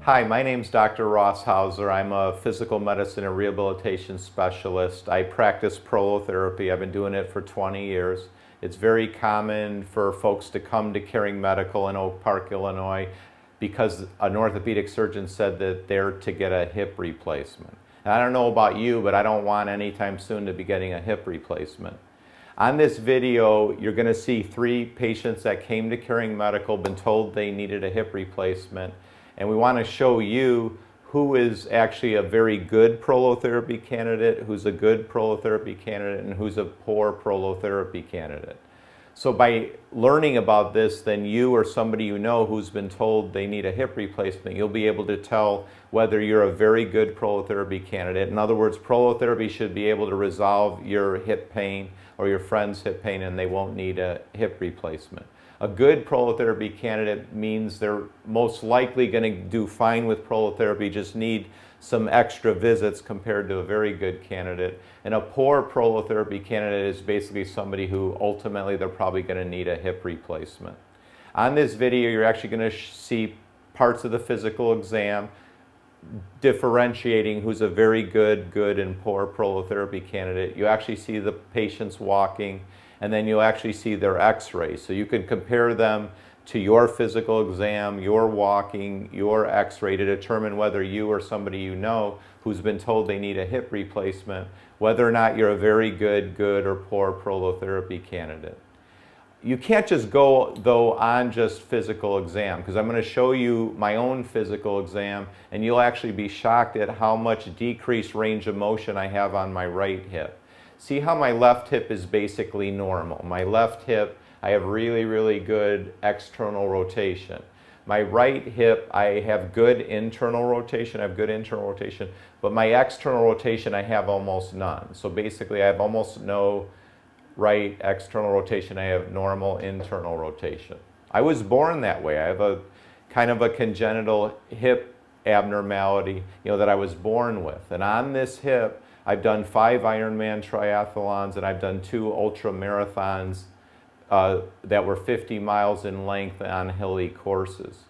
Hi, my name's Dr. Ross Hauser. I'm a physical medicine and rehabilitation specialist. I practice prolotherapy. I've been doing it for 20 years. It's very common for folks to come to Caring Medical in Oak Park, Illinois, because an orthopedic surgeon said that they're to get a hip replacement. And I don't know about you, but I don't want anytime soon to be getting a hip replacement. On this video, you're going to see 3 patients that came to Caring Medical, been told they needed a hip replacement, and we want to show you who is actually a very good prolotherapy candidate, who's a good prolotherapy candidate, and who's a poor prolotherapy candidate. So by learning about this, then you or somebody you know who's been told they need a hip replacement, you'll be able to tell whether you're a very good prolotherapy candidate. In other words, prolotherapy should be able to resolve your hip pain or your friend's hip pain, and they won't need a hip replacement. A good prolotherapy candidate means they're most likely going to do fine with prolotherapy, just need some extra visits compared to a very good candidate. And a poor prolotherapy candidate is basically somebody who ultimately they're probably going to need a hip replacement. On this video, you're actually going to see parts of the physical exam differentiating who's a very good, and poor prolotherapy candidate. You actually see the patients walking, and then you'll actually see their x-rays. So you can compare them to your physical exam, your walking, your x-ray to determine whether you or somebody you know who's been told they need a hip replacement, whether or not you're a very good, or poor prolotherapy candidate. You can't just go, though, on just physical exam, because I'm going to show you my own physical exam, and you'll actually be shocked at how much decreased range of motion I have on my right hip. See how my left hip is basically normal. My left hip, I have really good external rotation. My right hip, I have good internal rotation, but my external rotation, I have almost none. So basically, I have almost no right external rotation. I have normal internal rotation. I was born that way. I have a kind of a congenital hip abnormality, that I was born with. And on this hip, I've done 5 Ironman triathlons, and I've done 2 ultra marathons that were 50 miles in length on hilly courses.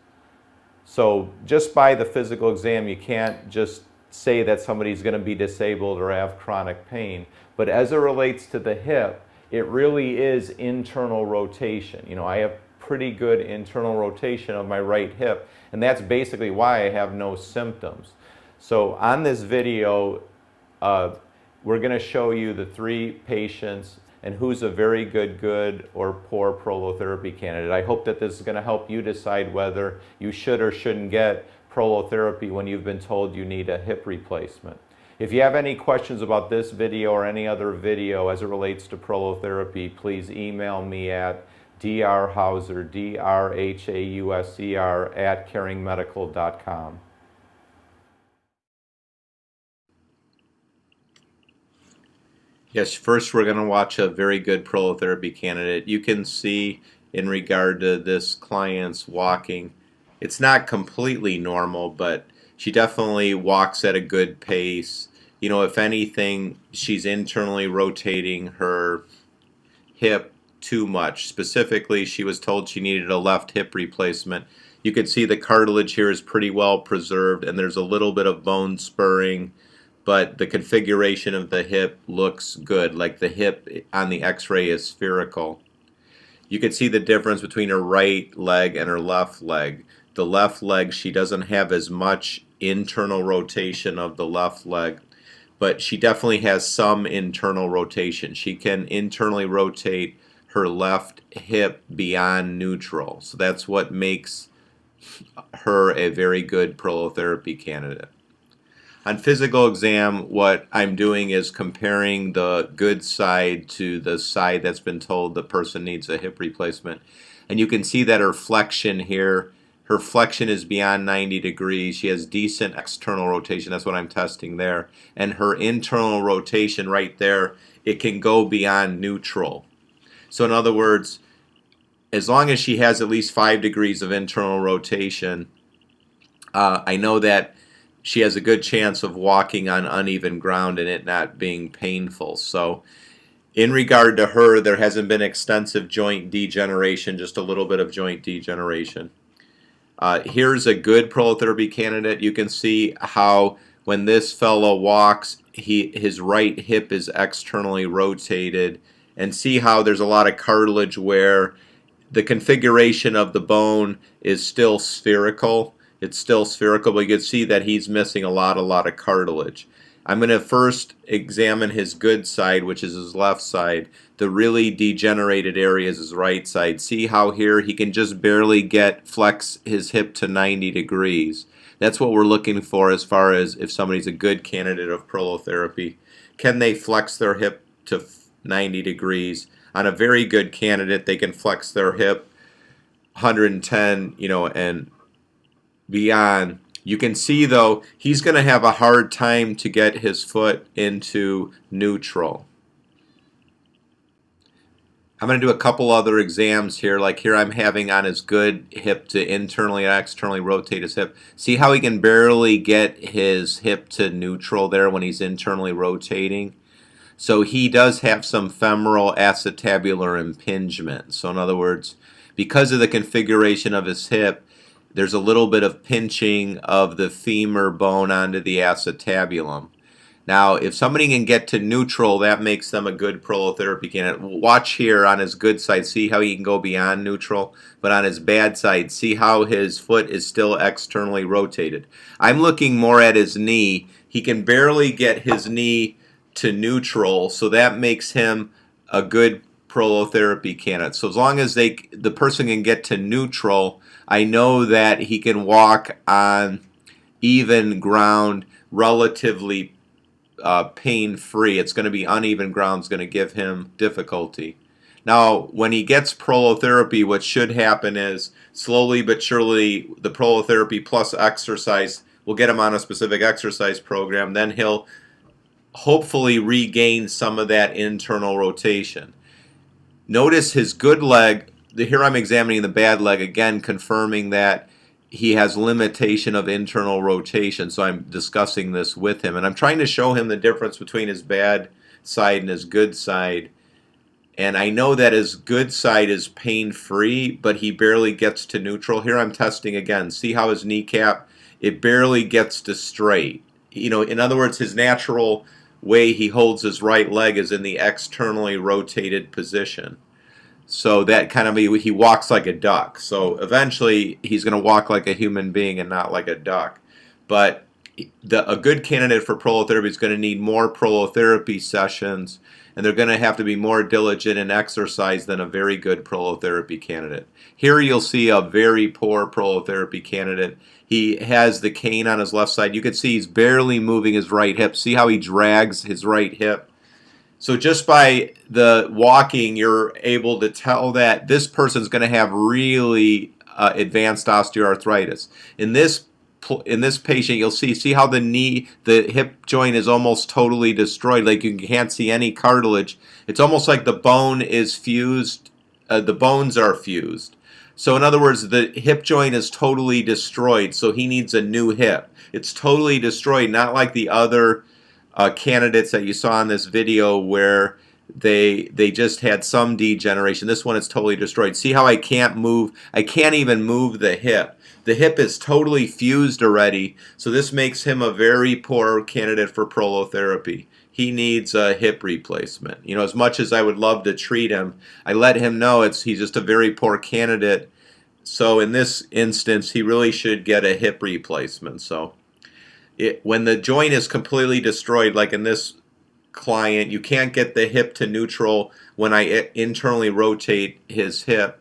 So just by the physical exam, you can't just say that somebody's going to be disabled or have chronic pain. But as it relates to the hip, it really is internal rotation. I have pretty good internal rotation of my right hip, and that's basically why I have no symptoms. So on this video, we're going to show you the 3 patients and who's a very good, or poor prolotherapy candidate. I hope that this is going to help you decide whether you should or shouldn't get prolotherapy when you've been told you need a hip replacement. If you have any questions about this video or any other video as it relates to prolotherapy, please email me at drhauser, drhauser @caringmedical.com. Yes, first we're going to watch a very good prolotherapy candidate. You can see in regard to this client's walking, it's not completely normal, but she definitely walks at a good pace. If anything, she's internally rotating her hip too much. Specifically, she was told she needed a left hip replacement. You can see the cartilage here is pretty well preserved, and there's a little bit of bone spurring, but the configuration of the hip looks good, like the hip on the x-ray is spherical. You can see the difference between her right leg and her left leg. The left leg, she doesn't have as much internal rotation of the left leg, but she definitely has some internal rotation. She can internally rotate her left hip beyond neutral. So that's what makes her a very good prolotherapy candidate. On physical exam, what I'm doing is comparing the good side to the side that's been told the person needs a hip replacement. And you can see that her flexion here, her flexion is beyond 90 degrees. She has decent external rotation. That's what I'm testing there. And her internal rotation right there, it can go beyond neutral. So in other words, as long as she has at least 5 degrees of internal rotation, I know that she has a good chance of walking on uneven ground and it not being painful. So in regard to her, there hasn't been extensive joint degeneration, just a little bit of joint degeneration. Here's a good prolotherapy candidate. You can see how when this fellow walks, his right hip is externally rotated, and see how there's a lot of cartilage where the configuration of the bone is still spherical. It's still spherical, but you can see that he's missing a lot of cartilage. I'm going to first examine his good side, which is his left side. The really degenerated area is his right side. See how here he can just barely flex his hip to 90 degrees. That's what we're looking for as far as if somebody's a good candidate of prolotherapy. Can they flex their hip to 90 degrees? On a very good candidate, they can flex their hip 110, and beyond. You can see, though, he's going to have a hard time to get his foot into neutral. I'm going to do a couple other exams here. Like here I'm having on his good hip to internally and externally rotate his hip. See how he can barely get his hip to neutral there when he's internally rotating? So he does have some femoral acetabular impingement. So in other words, because of the configuration of his hip, there's a little bit of pinching of the femur bone onto the acetabulum. Now, if somebody can get to neutral, that makes them a good prolotherapy candidate. Watch here on his good side, see how he can go beyond neutral, but on his bad side, see how his foot is still externally rotated. I'm looking more at his knee. He can barely get his knee to neutral, so that makes him a good prolotherapy candidate. So as long as the person can get to neutral, I know that he can walk on even ground relatively pain-free. It's going to be uneven ground, it's going to give him difficulty. Now, when he gets prolotherapy, what should happen is slowly but surely the prolotherapy plus exercise will get him on a specific exercise program. Then he'll hopefully regain some of that internal rotation. Notice his good leg. Here I'm examining the bad leg again, confirming that he has limitation of internal rotation. So I'm discussing this with him, and I'm trying to show him the difference between his bad side and his good side. And I know that his good side is pain-free, but he barely gets to neutral. Here I'm testing again. See how his kneecap, it barely gets to straight. In other words, his natural way he holds his right leg is in the externally rotated position. So that kind of, he walks like a duck. So eventually he's going to walk like a human being and not like a duck. But a good candidate for prolotherapy is going to need more prolotherapy sessions, and they're going to have to be more diligent in exercise than a very good prolotherapy candidate. Here you'll see a very poor prolotherapy candidate. He has the cane on his left side. You can see he's barely moving his right hip. See how he drags his right hip? So just by the walking, you're able to tell that this person's going to have really advanced osteoarthritis. In this patient, you'll see how the hip joint is almost totally destroyed. Like you can't see any cartilage. It's almost like the bone is fused. The bones are fused. So in other words, the hip joint is totally destroyed. So he needs a new hip. It's totally destroyed, not like the other candidates that you saw in this video where they just had some degeneration. This one is totally destroyed. See how I can't move? I can't even move the hip. The hip is totally fused already, so this makes him a very poor candidate for prolotherapy. He needs a hip replacement. As much as I would love to treat him, I let him know he's just a very poor candidate. So in this instance, he really should get a hip replacement. So when the joint is completely destroyed, like in this client, you can't get the hip to neutral when I internally rotate his hip,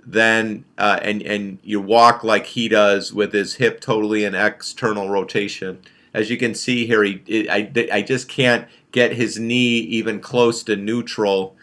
then and you walk like he does with his hip totally in external rotation. As you can see here, I just can't get his knee even close to neutral,